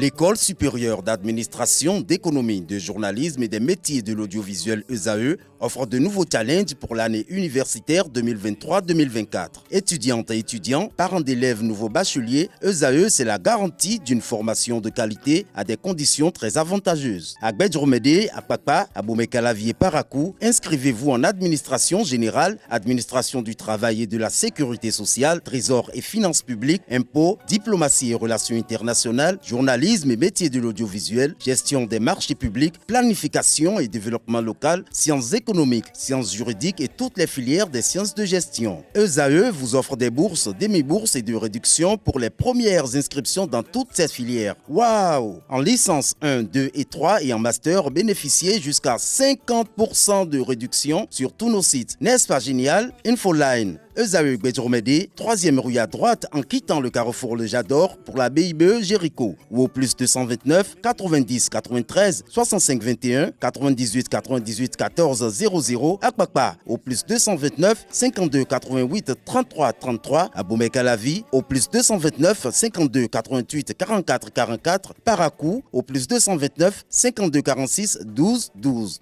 L'École supérieure d'administration, d'économie, de journalisme et des métiers de l'audiovisuel ESAE offre de nouveaux challenges pour l'année universitaire 2023-2024. Étudiantes et étudiants, parents d'élèves nouveaux bacheliers, ESAE, c'est la garantie d'une formation de qualité à des conditions très avantageuses. À Gbedjromede, à Papa, à Boumekalavi et Parakou, inscrivez-vous en administration générale, administration du travail et de la sécurité sociale, trésor et finances publiques, impôts, diplomatie et relations internationales, journalisme et métiers de l'audiovisuel, gestion des marchés publics, planification et développement local, sciences économiques, sciences juridiques et toutes les filières des sciences de gestion. ESAE vous offre des bourses, demi-bourses et de réductions pour les premières inscriptions dans toutes ces filières. Waouh! En licence 1, 2 et 3 et en master, bénéficiez jusqu'à 50% de réduction sur tous nos sites. N'est-ce pas génial? Infoline. ESAE Gbedjromede, 3e rue à droite en quittant le carrefour Le Jador pour la BIBE Jéricho ou au plus 229 90 93 65 21 98 98 14 00 à Kpakpa au plus 229 52 88 33 33 à Boumekalavi au plus 229 52 88 44 44 Parakou au plus 229 52 46 12 12.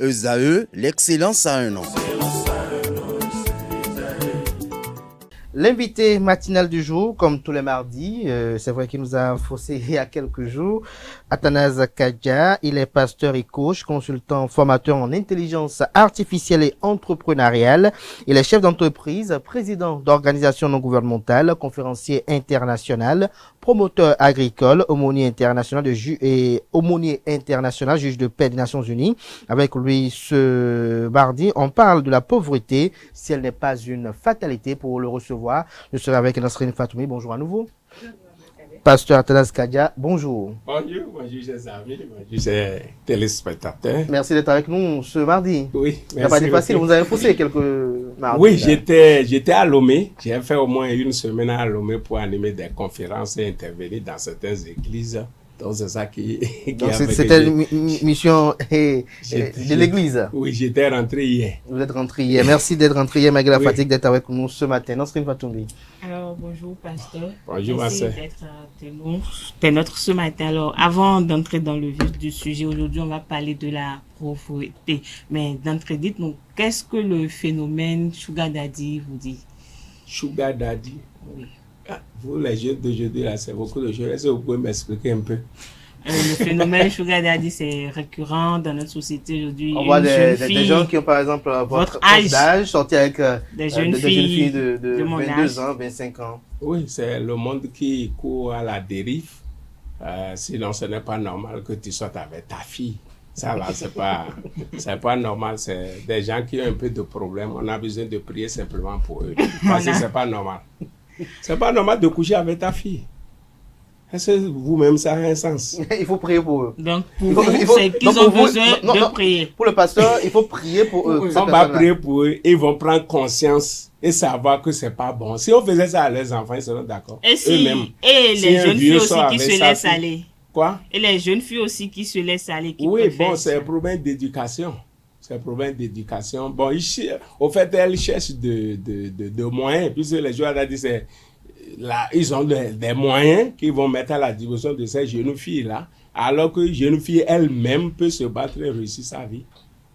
ESAE, l'excellence à un an. L'invité matinal du jour, comme tous les mardis, c'est vrai qu'il nous a faussé il y a quelques jours, Athanase Kadja, il est pasteur et coach, consultant, formateur en intelligence artificielle et entrepreneuriale. Il est chef d'entreprise, président d'organisation non gouvernementale, conférencier international, promoteur agricole, aumônier international aumônier international, juge de paix des Nations Unies. Avec lui ce mardi, on parle de la pauvreté, si elle n'est pas une fatalité. Pour le recevoir, je serai avec Nasrine Fatoumi. Bonjour à nouveau. Pasteur Athanase Kadja, bonjour. Bonjour, chers amis, bonjour, chers téléspectateurs. Merci d'être avec nous ce mardi. Oui, merci. Il n'a pas été facile, vous avez poussé quelques mardis. Oui, j'étais à Lomé. J'ai fait au moins une semaine à Lomé pour animer des conférences et intervenir dans certaines églises. Donc c'est ça qui donc c'était une mission de l'église. Oui, j'étais rentré hier. Vous êtes rentré hier. Merci d'être rentré hier malgré la fatigue d'être avec nous ce matin. Nasrine Fatoumi. Alors bonjour pasteur. Bonjour ma sœur. Merci d'être nôtre ce matin. Alors avant d'entrer dans le vif du sujet, aujourd'hui on va parler de la pauvreté. Mais d'entrée, dites-nous, qu'est-ce que le phénomène Sugar Daddy vous dit? Sugar Daddy? Oui. Vous, les jeunes d'aujourd'hui, là, c'est beaucoup de choses. Est-ce que vous pouvez m'expliquer un peu? Le phénomène Sugar Daddy, c'est récurrent dans notre société aujourd'hui. On voit des gens qui ont, par exemple, votre âge d'âge, sortir avec des jeunes filles de 22 ans, 25 ans. Oui, c'est le monde qui court à la dérive. Sinon, ce n'est pas normal que tu sortes avec ta fille. Ça, là, c'est pas normal. C'est des gens qui ont un peu de problème. On a besoin de prier simplement pour eux. Parce que c'est pas normal. C'est pas normal de coucher avec ta fille. Est-ce que vous-même, ça a un sens? Il faut prier pour eux. Donc, c'est qu'ils ont besoin de prier. Pour le pasteur, il faut prier pour eux. On va prier pour eux. Ils vont prendre conscience et savoir que c'est pas bon. Si on faisait ça à leurs enfants, ils seront d'accord. Et les jeunes filles aussi qui se laissent aller. Quoi? Et les jeunes filles aussi qui se laissent aller. Oui, bon, c'est un problème d'éducation. C'est un problème d'éducation. Bon, au fait, elles cherchent de moyens. Puisque les joueurs ont dit, ils ont des moyens qu'ils vont mettre à la disposition de ces jeunes filles-là. Alors que les jeunes filles elles-mêmes peuvent se battre et réussir sa vie.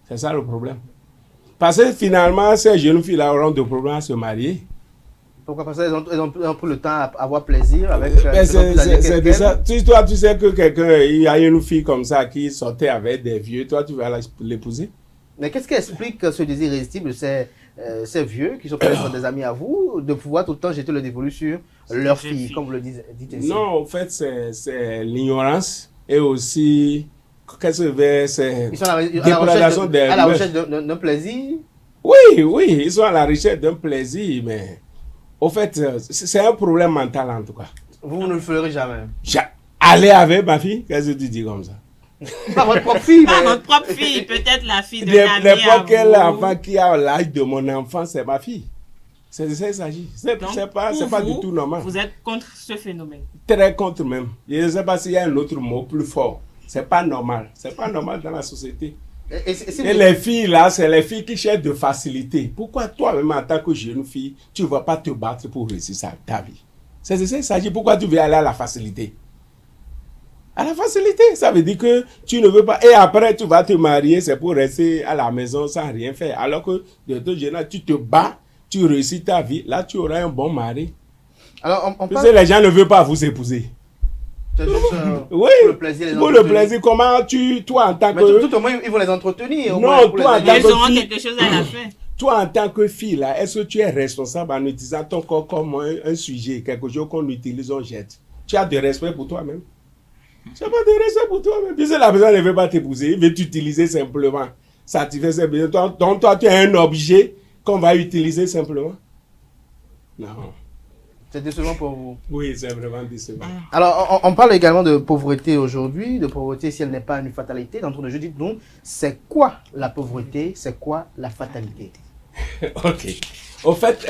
C'est ça le problème. Parce que finalement, ces jeunes filles-là auront des problèmes à se marier. Pourquoi? Parce qu'elles ont pris le temps à avoir plaisir avec... c'est ça. Toi, tu sais que il y a une fille comme ça qui sortait avec des vieux. Toi, tu vas l'épouser? Mais qu'est-ce qui explique ce désir irrésistible de ces vieux qui sont peut-être des amis à vous, de pouvoir tout le temps jeter le dévolu sur leur fille, comme vous le dites ainsi? Non, en fait, c'est l'ignorance et aussi, qu'est-ce que c'est? Ils sont à la recherche d'un plaisir? Oui, ils sont à la recherche d'un plaisir, mais au fait, c'est un problème mental en tout cas. Vous ne le ferez jamais? Aller avec ma fille, qu'est-ce que tu dis comme ça? Pas votre propre fille, mais... votre propre fille, peut-être la fille de l'ami à vous. L'enfant qui a l'âge de mon enfant, c'est ma fille. C'est ça qu'il s'agit. C'est pas du tout normal. Vous êtes contre ce phénomène? Très contre même. Je ne sais pas s'il y a un autre mot plus fort. C'est pas normal. C'est pas normal dans la société. Et les filles là, c'est les filles qui cherchent de facilité. Pourquoi toi-même en tant que jeune fille, tu ne vas pas te battre pour réussir ta vie? C'est ça qu'il s'agit. Pourquoi tu veux aller à la facilité? À la facilité, ça veut dire que tu ne veux pas. Et après, tu vas te marier, c'est pour rester à la maison sans rien faire. Alors que de toute génération, tu te bats, tu réussis ta vie. Là, tu auras un bon mari. Alors, on Parce que les gens ne veulent pas vous épouser. C'est juste, Oui, pour le plaisir. pour le plaisir. Comment toi en tant Mais que... tout au moins, ils vont les entretenir. Au Non, moins, pour toi, les aider. Ils auront quelque chose à la fin. Toi, en tant que fille, là, est-ce que tu es responsable en utilisant ton corps comme un sujet, quelque chose qu'on utilise, on jette? Tu as de respect pour toi-même? Tu n'as pas de respect pour toi-même. Puisque la personne ne veut pas t'épouser, il veut t'utiliser simplement. Satisfaire ses besoins. Donc, toi, tu es un objet qu'on va utiliser simplement? Non. C'est décevant pour vous. Oui, c'est vraiment décevant. Alors, on parle également de pauvreté aujourd'hui, de pauvreté si elle n'est pas une fatalité. Dans notre jeu, dites-nous, c'est quoi la pauvreté? C'est quoi la fatalité? Ok. Au fait,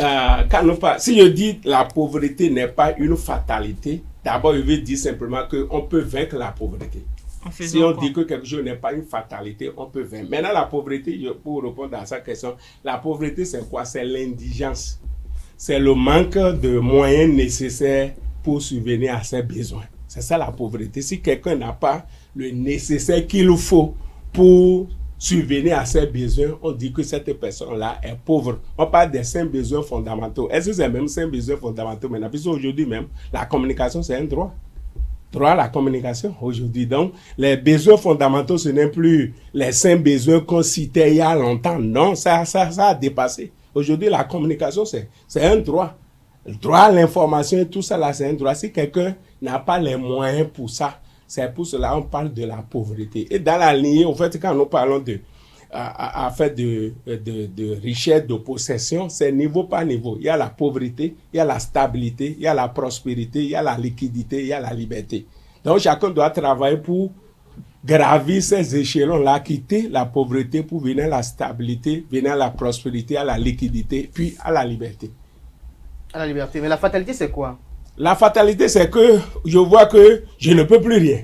si je dis la pauvreté n'est pas une fatalité, d'abord, je veux dire simplement qu'on peut vaincre la pauvreté. Si on dit que quelque chose n'est pas une fatalité, on peut vaincre. Maintenant, la pauvreté, pour répondre à sa question, la pauvreté, c'est quoi? C'est l'indigence. C'est le manque de moyens nécessaires pour subvenir à ses besoins. C'est ça la pauvreté. Si quelqu'un n'a pas le nécessaire qu'il faut pour subvenir à ses besoins, on dit que cette personne-là est pauvre. On parle des 5 besoins fondamentaux. Est-ce que c'est même 5 besoins fondamentaux maintenant? Puisque aujourd'hui même, la communication, c'est un droit. Droit à la communication aujourd'hui. Donc, les besoins fondamentaux, ce n'est plus les 5 besoins qu'on citait il y a longtemps. Non, ça a dépassé. Aujourd'hui, la communication, c'est un droit. Le droit à l'information et tout ça, là, c'est un droit. Si quelqu'un n'a pas les moyens pour ça, c'est pour cela qu'on parle de la pauvreté. Et dans la lignée, en fait, quand nous parlons de richesse, de possession, c'est niveau par niveau. Il y a la pauvreté, il y a la stabilité, il y a la prospérité, il y a la liquidité, il y a la liberté. Donc, chacun doit travailler pour gravir ces échelons-là, quitter la pauvreté pour venir à la stabilité, venir à la prospérité, à la liquidité, puis à la liberté. À la liberté. Mais la fatalité, c'est quoi? La fatalité, c'est que je vois que je ne peux plus rien.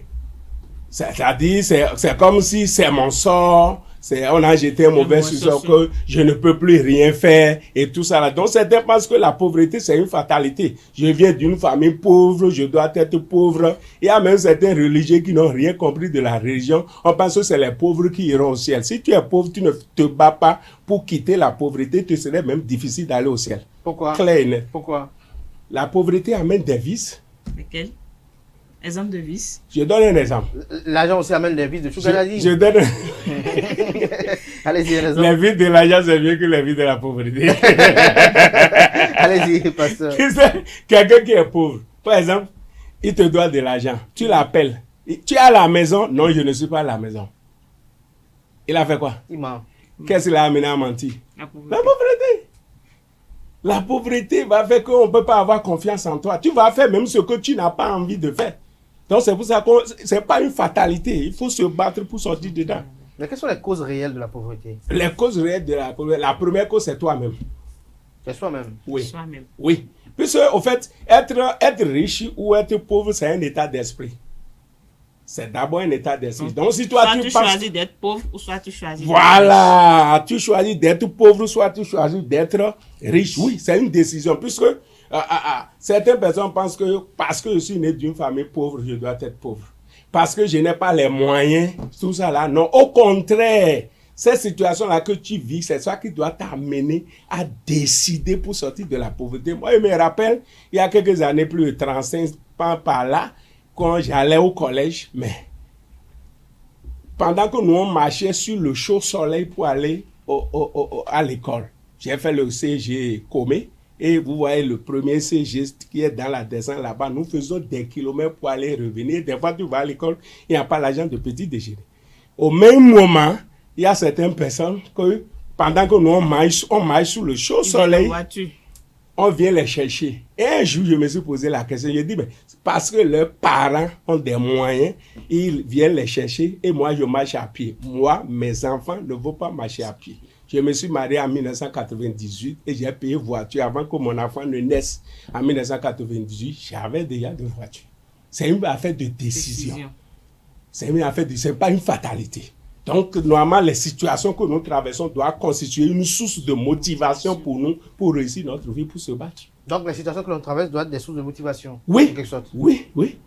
C'est-à-dire, c'est comme si c'est mon sort, on a jeté un mauvais sur que je ne peux plus rien faire et tout ça là. Donc, certains pensent que la pauvreté, c'est une fatalité. Je viens d'une famille pauvre, je dois être pauvre. Il y a même certains religieux qui n'ont rien compris de la religion. On pense que c'est les pauvres qui iront au ciel. Si tu es pauvre, tu ne te bats pas pour quitter la pauvreté, te serait même difficile d'aller au ciel. Pourquoi? Clair et net. Pourquoi? La pauvreté amène des vices. Lesquels? Exemple de vice. Je donne un exemple. L'argent aussi amène des vices de Sugar Daddy. Je donne Allez-y, raison. Les vies de l'argent, c'est mieux que les vies de la pauvreté. Allez-y, pasteur. Quelqu'un qui est pauvre, par exemple, il te doit de l'argent. Tu l'appelles. Tu es à la maison? Non, je ne suis pas à la maison. Il a fait quoi? Il ment. Qu'est-ce qu'il a amené à mentir? La pauvreté. La pauvreté. La pauvreté va faire qu'on ne peut pas avoir confiance en toi. Tu vas faire même ce que tu n'as pas envie de faire. Donc c'est pour ça que ce n'est pas une fatalité. Il faut se battre pour sortir dedans. Mais quelles sont les causes réelles de la pauvreté? Les causes réelles de la pauvreté, la première cause, c'est toi-même. C'est soi-même. Oui. Soi-même. Oui. Puisque, au fait, être riche ou être pauvre, c'est un état d'esprit. C'est d'abord un état d'esprit. Donc, si toi, soit tu penses... choisis d'être pauvre ou soit tu choisis Voilà. Tu choisis d'être pauvre, soit tu choisis d'être riche. Oui, c'est une décision. Puisque certaines personnes pensent que parce que je suis né d'une famille pauvre, je dois être pauvre. Parce que je n'ai pas les moyens, tout ça là. Non, au contraire. Cette situation-là que tu vis, c'est ça qui doit t'amener à décider pour sortir de la pauvreté. Moi, je me rappelle, il y a quelques années, plus de 35 ans par là, quand j'allais au collège, mais pendant que nous on marchait sur le chaud soleil pour aller à l'école, j'ai fait le CG Comé, et vous voyez le premier CG qui est dans la descente là-bas, nous faisons des kilomètres pour aller revenir. Des fois, tu vas à l'école, il n'y a pas l'argent de petit déjeuner. Au même moment, il y a certaines personnes que pendant que nous on marche sur le chaud soleil, on vient les chercher. Et un jour, je me suis posé la question, je dis, mais parce que leurs parents ont des moyens, ils viennent les chercher et moi, je marche à pied. Moi, mes enfants ne vont pas marcher à pied. Je me suis marié en 1998 et j'ai payé voiture avant que mon enfant ne naisse. En 1998, j'avais déjà deux voitures. C'est une affaire de décision. C'est une affaire de... C'est pas une fatalité. Donc, normalement, les situations que nous traversons doivent constituer une source de motivation pour nous, pour réussir notre vie, pour se battre. Donc, les situations que l'on traverse doivent être des sources de motivation. Oui, en quelque sorte. oui, oui.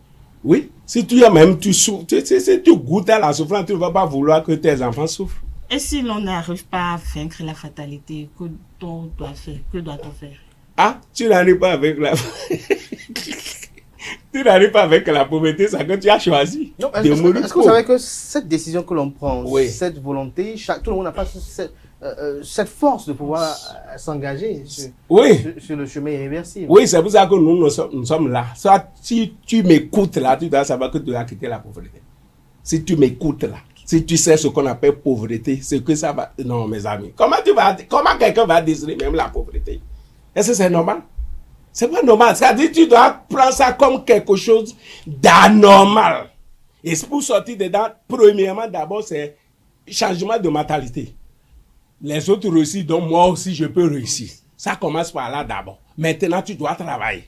Oui. Si tu as même, tu souffres, si tu goûtes à la souffrance, tu ne vas pas vouloir que tes enfants souffrent. Et si l'on n'arrive pas à vaincre la fatalité, que doit-on faire? Que doit-on faire? Ah, tu n'arrives pas avec la... tu n'arrives pas avec la pauvreté, c'est que tu as choisi. Non, est-ce que vous savez que cette décision que l'on prend, oui, cette volonté, tout le monde n'a pas cette force de pouvoir s'engager sur le chemin irréversible. Oui, c'est pour ça que nous sommes là. Soit si tu m'écoutes là, tu dois savoir que tu dois quitter la pauvreté. Si tu m'écoutes là, si tu sais ce qu'on appelle pauvreté, c'est que ça va... Non, mes amis, comment quelqu'un va désirer même la pauvreté? Est-ce que c'est normal? C'est pas normal. C'est-à-dire tu dois prendre ça comme quelque chose d'anormal. Et pour sortir dedans, premièrement, d'abord, c'est changement de mentalité. Les autres réussissent, donc moi aussi, je peux réussir. Ça commence par là d'abord. Maintenant, tu dois travailler.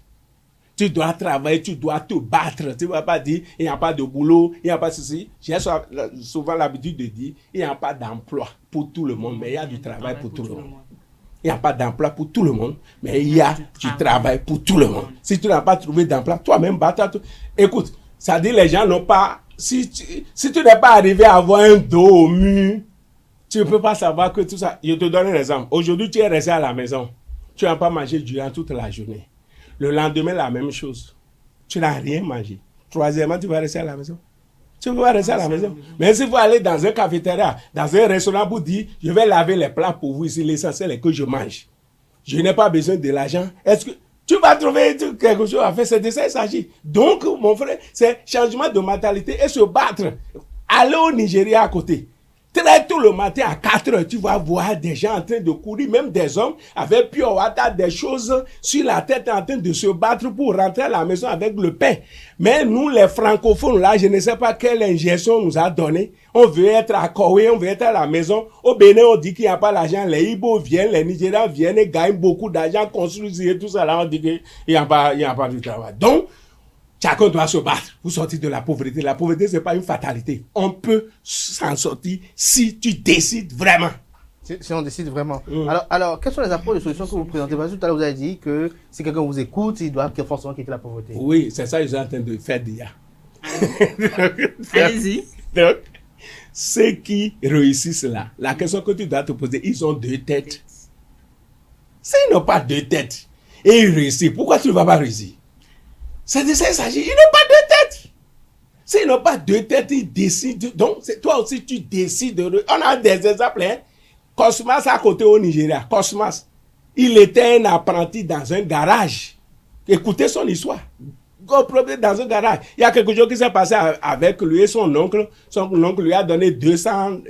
Tu dois travailler, tu dois te battre. Tu ne vas pas dire, il n'y a pas de boulot, il n'y a pas de ceci. J'ai souvent l'habitude de dire, il n'y a pas d'emploi pour tout le monde, mais il y a du travail pour tout le monde. Il n'y a pas d'emploi pour tout le monde, mais il y a du travail pour tout le monde. Si tu n'as pas trouvé d'emploi, toi-même, bats-toi. Écoute, ça dit les gens n'ont pas... Si tu n'es pas arrivé à avoir un dos au mur, tu ne peux pas savoir que tout ça... Je te donne un exemple. Aujourd'hui, tu es resté à la maison. Tu n'as pas mangé durant toute la journée. Le lendemain, la même chose. Tu n'as rien mangé. Troisièmement, tu vas rester à la maison. Tu vas rester à la maison. Mais si vous allez dans un cafétéria, dans un restaurant pour dire, je vais laver les plats pour vous ici, l'essentiel est que je mange. Je n'ai pas besoin de l'argent. Est-ce que tu vas trouver quelque chose à faire? C'est de ça qu'il s'agit. Donc, mon frère, c'est changement de mentalité et se battre. Aller au Nigeria à côté. Très tôt le matin à 4 heures, tu vas voir des gens en train de courir, même des hommes avec pure water, des choses sur la tête en train de se battre pour rentrer à la maison avec le pain. Mais nous, les francophones, là, je ne sais pas quelle injection on nous a donné. On veut être à Kowe, on veut être à la maison. Au Bénin, on dit qu'il n'y a pas l'argent. Les Ibo viennent, les Nigérians viennent et gagnent beaucoup d'argent, construisent et tout ça. Là, on dit qu'il n'y a pas de travail. Donc, chacun doit se battre pour sortir de la pauvreté. La pauvreté, ce n'est pas une fatalité. On peut s'en sortir si tu décides vraiment. Si on décide vraiment. Alors, quelles sont les approches de solutions que vous présentez? Parce que tout à l'heure, vous avez dit que si quelqu'un vous écoute, il doit forcément quitter la pauvreté. Oui, c'est ça que je suis en train de faire déjà. Allez-y. Donc, ceux qui réussissent là, la question que tu dois te poser, ils ont deux têtes. S'ils n'ont pas deux têtes et ils réussissent, pourquoi tu ne vas pas réussir? C'est de ça qu'il s'agit. Ils n'ont pas deux têtes. S'ils n'ont pas deux têtes, ils décident. Donc, c'est toi aussi, tu décides. On a des exemples. Hein? Cosmas à côté au Nigeria. Cosmas, il était un apprenti dans un garage. Écoutez son histoire. Dans un garage. Il y a quelque chose qui s'est passé avec lui et son oncle. Son oncle lui a donné 200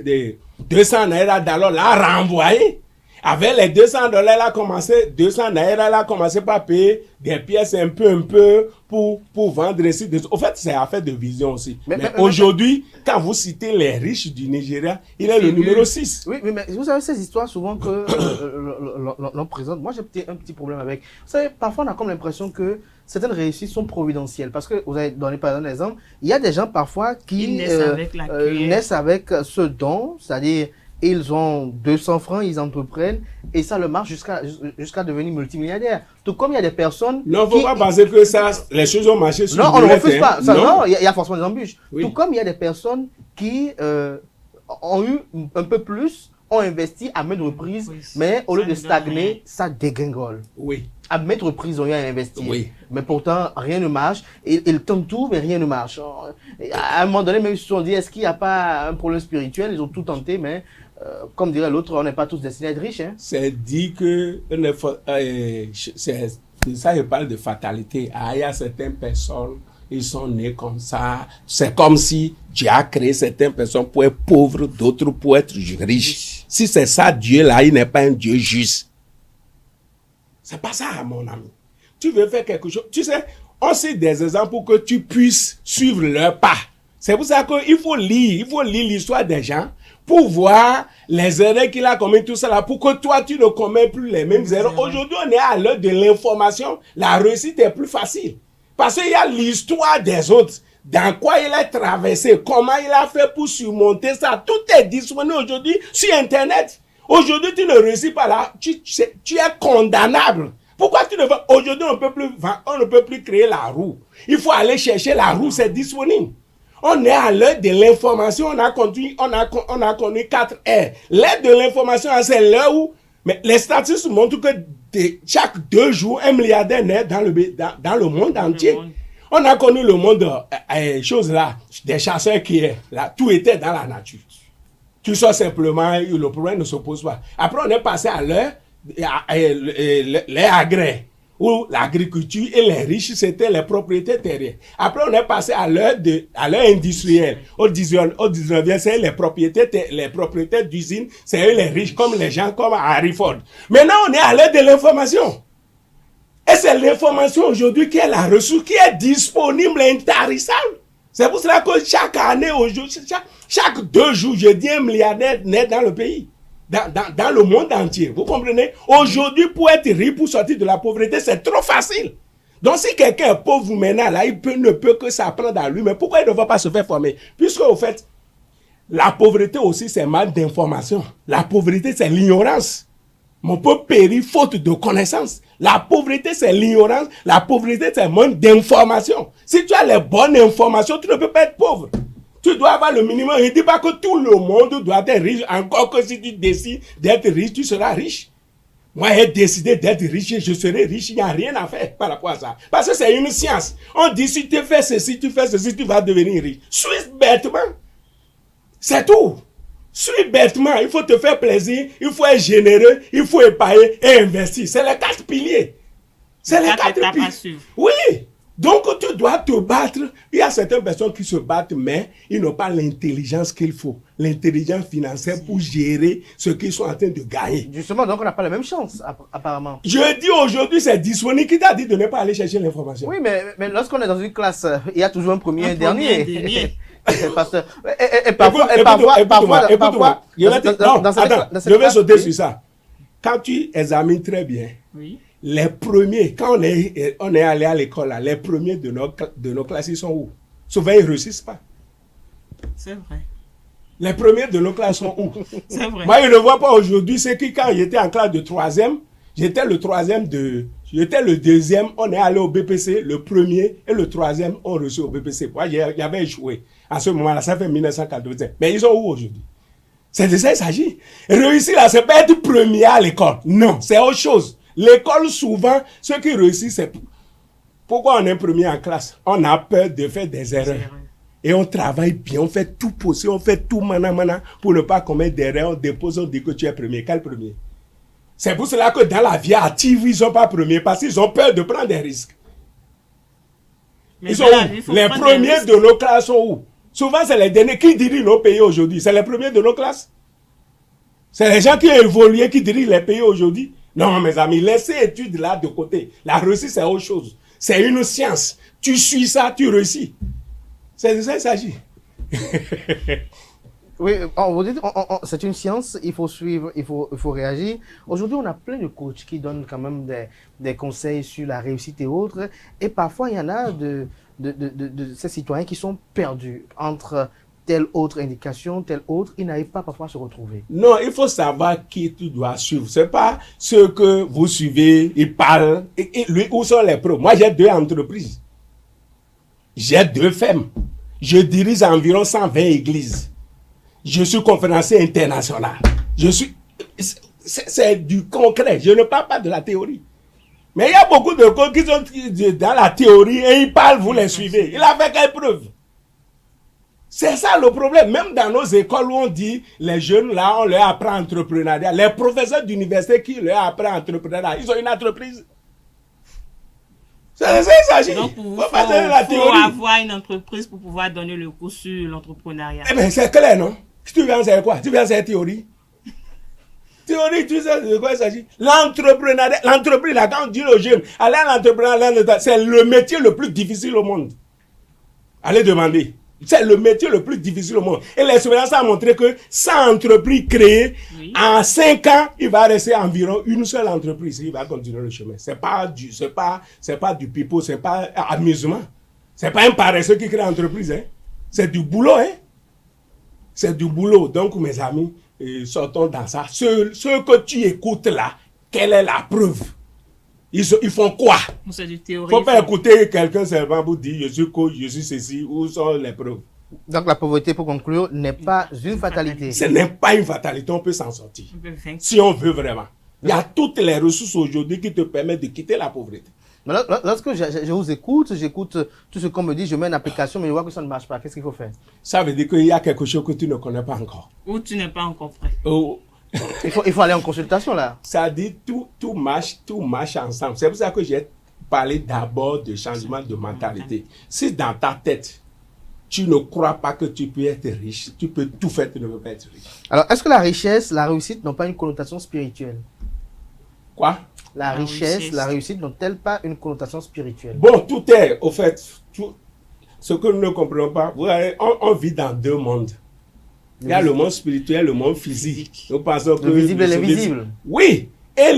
naira d'alors, l'a renvoyé. Avec les 200 dollars, elle a commencé par payer des pièces un peu pour vendre ainsi. Au fait, c'est affaire de vision aussi. Mais aujourd'hui, quand vous citez les riches du Nigeria, il est le numéro 6. Oui, mais vous savez, ces histoires souvent que l'on présente, moi j'ai un petit problème avec. Vous savez, parfois on a comme l'impression que certaines réussites sont providentielles. Parce que vous avez donné par exemple l'exemple, il y a des gens parfois qui naissent avec ce don, c'est-à-dire ils ont 200 francs, ils entreprennent et ça le marche jusqu'à devenir multimilliardaire. Tout comme il y a des personnes... Non, il ne faut pas penser que ça, les choses ont marché sur non, on ne refuse pas. Ça, non, il y a forcément des embûches. Oui. Tout comme il y a des personnes qui ont eu un peu plus, ont investi à maintes reprises, oui, mais au lieu de stagner, ça dégringole. Oui. À maintes reprises, on y a investi. Oui. Mais pourtant, rien ne marche. Ils tentent tout, mais rien ne marche. À un moment donné, même ils se sont dit, est-ce qu'il n'y a pas un problème spirituel? Ils ont tout tenté, mais comme dirait l'autre, on n'est pas tous destinés à être riches. Hein. C'est dit que, c'est de ça je parle de fatalité. Il y a certaines personnes, ils sont nés comme ça. C'est comme si Dieu a créé certaines personnes pour être pauvres, d'autres pour être riches. Si c'est ça, Dieu là, il n'est pas un Dieu juste. C'est pas ça, mon ami. Tu veux faire quelque chose. Tu sais, on cite des exemples pour que tu puisses suivre leur pas. C'est pour ça qu'il faut lire l'histoire des gens pour voir les erreurs qu'il a commis, tout ça là, pour que toi, tu ne commets plus les mêmes erreurs. Aujourd'hui, on est à l'heure de l'information. La réussite est plus facile. Parce qu'il y a l'histoire des autres. Dans quoi il a traversé, comment il a fait pour surmonter ça. Tout est disponible aujourd'hui sur Internet. Aujourd'hui, tu ne réussis pas là. Tu es condamnable. Pourquoi tu ne veux... Aujourd'hui, on ne peut plus créer la roue. Il faut aller chercher la roue, c'est disponible. On est à l'heure de l'information, on a connu 4 R. L'ère de l'information, c'est l'heure où... Mais les statistiques montrent que chaque 2 jours, un milliardaire naît dans le monde entier. On a connu le monde, choses là, des chasseurs qui est là, tout était dans la nature. Tu sors simplement, le problème ne se pose pas. Après, on est passé à l'heure agraire, où l'agriculture et les riches, c'était les propriétés terriennes. Après, on est passé à l'heure industrielle. Au 19e, c'est les propriétaires d'usines, c'est eux les riches, comme les gens comme Harry Ford. Maintenant, on est à l'heure de l'information. Et c'est l'information aujourd'hui qui est la ressource, qui est disponible et intarissable. C'est pour cela que chaque année, aujourd'hui, chaque 2 jours, je dis un milliardaire naît dans le pays. Dans le monde entier. Vous comprenez? Aujourd'hui, pour être riche, pour sortir de la pauvreté, c'est trop facile. Donc, si quelqu'un est pauvre maintenant, là, ne peut que s'apprendre à lui. Mais pourquoi il ne va pas se faire former? Puisque, au fait, la pauvreté aussi, c'est mal d'information. La pauvreté, c'est l'ignorance. Mon peuple périt faute de connaissances. La pauvreté, c'est l'ignorance. La pauvreté, c'est manque d'information. Si tu as les bonnes informations, tu ne peux pas être pauvre. Tu dois avoir le minimum. Je ne dis pas que tout le monde doit être riche. Encore que si tu décides d'être riche, tu seras riche. Moi, j'ai décidé d'être riche et je serai riche. Il n'y a rien à faire par rapport à ça. Parce que c'est une science. On dit si tu fais ceci, tu vas devenir riche. Suis bêtement. C'est tout. Suis bêtement. Il faut te faire plaisir. Il faut être généreux. Il faut épargner et investir. C'est les 4 piliers. C'est les 4 piliers. Oui. Donc, tu dois te battre. Il y a certaines personnes qui se battent, mais ils n'ont pas l'intelligence qu'il faut. L'intelligence financière pour gérer ce qu'ils sont en train de gagner. Justement, donc on n'a pas la même chance, apparemment. Je dis aujourd'hui, c'est disponible. Qui t'a dit de ne pas aller chercher l'information? Oui, mais lorsqu'on est dans une classe, il y a toujours un premier et un dernier. Pasteur. Parfois, je vais sauter sur ça. Quand tu examines très bien, oui. Les premiers, quand on est allé à l'école, là, les premiers de nos classes, ils sont où? Souvent, ils ne réussissent pas. C'est vrai. Les premiers de nos classes sont où? C'est vrai. Moi, je ne vois pas aujourd'hui, c'est que quand j'étais en classe de 3e, j'étais le deuxième, on est allé au BPC, le premier et le 3e ont reçu au BPC. Moi, j'avais échoué. À ce moment-là, ça fait 1985. Mais ils sont où aujourd'hui? C'est de ça qu'il s'agit. Réussir là, c'est pas être premier à l'école. Non, c'est autre chose. L'école, souvent, ceux qui réussissent, c'est... Pourquoi on est premier en classe? On a peur de faire des erreurs. Et on travaille bien, on fait tout possible, on fait tout mana pour ne pas commettre d'erreurs. On dépose, on dit que tu es premier. Quel premier? C'est pour cela que dans la vie active, ils ne sont pas premiers parce qu'ils ont peur de prendre des risques. Mais ils sont où? Les premiers de nos classes sont où? Souvent, c'est les derniers qui dirigent nos pays aujourd'hui. C'est les premiers de nos classes. C'est les gens qui ont évolué qui dirigent les pays aujourd'hui. Non, mes amis, laissez études là de côté. La réussite, c'est autre chose. C'est une science. Tu suis ça, tu réussis. C'est de ça qu'il s'agit. Oui, c'est une science, il faut suivre, il faut réagir. Aujourd'hui, on a plein de coachs qui donnent quand même des conseils sur la réussite et autres. Et parfois, il y en a de ces citoyens qui sont perdus entre telle autre indication, telle autre, ils n'arrivent pas parfois à se retrouver. Non, il faut savoir qui tu dois suivre. Ce n'est pas ceux que vous suivez, ils parlent. Et lui, où sont les pros? Moi, j'ai 2 entreprises. J'ai 2 fermes. Je dirige environ 120 églises. Je suis conférencier international. C'est du concret. Je ne parle pas de la théorie. Mais il y a beaucoup de coachs qui sont dans la théorie et ils parlent, vous les suivez. Il a fait quelle preuve? C'est ça le problème. Même dans nos écoles où on dit, les jeunes là, on leur apprend entrepreneuriat. Les professeurs d'université qui leur apprennent entrepreneuriat, ils ont une entreprise. C'est ça qu'il s'agit. Donc, il faut avoir une entreprise pour pouvoir donner le cours sur l'entrepreneuriat. Eh bien, c'est clair, non? Tu viens faire quoi? Tu viens faire théorie? Théorie, tu sais de quoi il s'agit? L'entrepreneuriat, l'entreprise, là, quand on dit aux jeunes, allez à l'entrepreneuriat, c'est le métier le plus difficile au monde. Allez demander. C'est le métier le plus difficile au monde. Et l'expérience a montré que 100 entreprises créées, oui. En 5 ans, il va rester environ une seule entreprise. Il va continuer le chemin. C'est pas du pipeau, c'est pas amusement. C'est pas un paresseux qui crée l'entreprise, hein. C'est du boulot, hein. C'est du boulot. Donc, mes amis, sortons dans ça. Ce que tu écoutes là, quelle est la preuve? Ils font quoi? C'est du Il théorie. ne faut pas écouter quelqu'un seulement pour dire je suis coach, je suis ceci, où sont les preuves? Donc la pauvreté, pour conclure, n'est pas une fatalité. Ce n'est pas une fatalité, on peut s'en sortir. On peut vaincre. Si on veut vraiment. Il y a toutes les ressources aujourd'hui qui te permettent de quitter la pauvreté. Mais lorsque je vous écoute, j'écoute tout ce qu'on me dit, je mets une application, mais je vois que ça ne marche pas. Qu'est-ce qu'il faut faire? Ça veut dire qu'il y a quelque chose que tu ne connais pas encore. Ou tu n'es pas encore prêt. Oh. Il faut aller en consultation là. Ça dit tout marche ensemble. C'est pour ça que j'ai parlé d'abord de changement de mentalité. Si dans ta tête, tu ne crois pas que tu peux être riche, tu peux tout faire, tu ne peux pas être riche. Alors, est-ce que la richesse, la réussite n'ont pas une connotation spirituelle? Quoi? La richesse, la réussite n'ont-elles pas une connotation spirituelle? Bon, tout est, au fait, ce que nous ne comprenons pas, vous voyez, on vit dans deux mondes. Il y a le monde spirituel, le monde physique. Nous pensons que le visible et l'invisible. Oui, et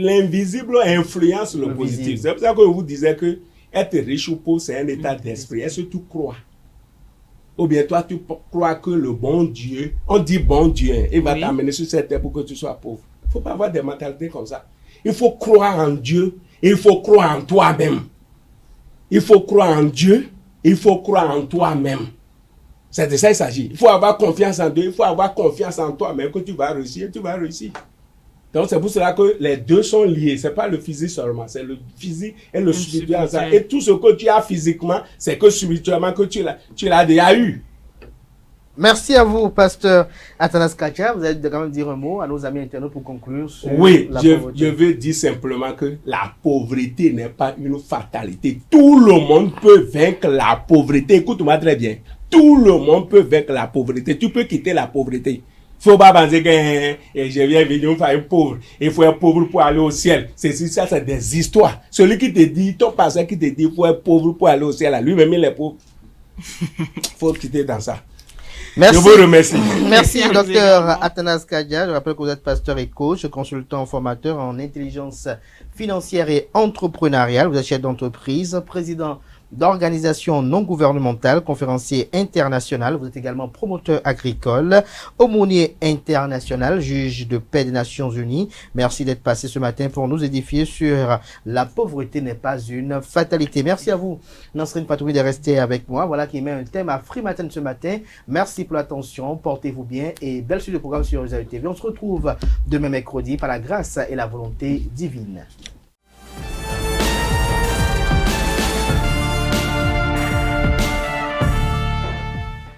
l'invisible influence le positif. visible. C'est pour ça que je vous disais que être riche ou pauvre, c'est un état d'esprit. Est-ce que tu crois? Ou bien toi, tu crois que le bon Dieu, on dit bon Dieu, hein, il va t'amener sur cette terre pour que tu sois pauvre. Il ne faut pas avoir des mentalités comme ça. Il faut croire en Dieu, et il faut croire en toi-même. Il faut croire en Dieu, il faut croire en toi-même. C'est de ça qu'il s'agit. Il faut avoir confiance en Dieu, il faut avoir confiance en toi-même que tu vas réussir, tu vas réussir. Donc c'est pour cela que les deux sont liés. Ce n'est pas le physique seulement, c'est le physique et le spirituel. Et tout ce que tu as physiquement, c'est que spirituellement que tu l'as déjà eu. Merci à vous, pasteur Athanas Kadja. Vous allez quand même dire un mot à nos amis internautes pour conclure sur oui, la pauvreté. Je veux dire simplement que la pauvreté n'est pas une fatalité. Tout le monde peut vaincre la pauvreté. Écoute-moi très bien. Tout le monde peut vaincre la pauvreté. Tu peux quitter la pauvreté. Faut pas penser que je viens venir faire un pauvre. Il faut être pauvre pour aller au ciel. Ça, c'est des histoires. Celui qui te dit, ton pasteur qui te dit, il faut être pauvre pour aller au ciel, lui-même il est pauvre. Faut quitter dans ça. Merci. Je vous remercie. Merci, docteur Athanas Kadja. Je rappelle que vous êtes pasteur et coach, consultant formateur en intelligence financière et entrepreneuriale. Vous êtes chef d'entreprise, président d'organisations non gouvernementales, conférencier international. Vous êtes également promoteur agricole, aumônier international, juge de paix des Nations Unies. Merci d'être passé ce matin pour nous édifier sur la pauvreté n'est pas une fatalité. Merci à vous, Nasrine Patoumi, de rester avec moi. Voilà qui met un thème à Free Matin ce matin. Merci pour l'attention. Portez-vous bien et belle suite de programme sur Réseau TV. On se retrouve demain mercredi par la grâce et la volonté divine.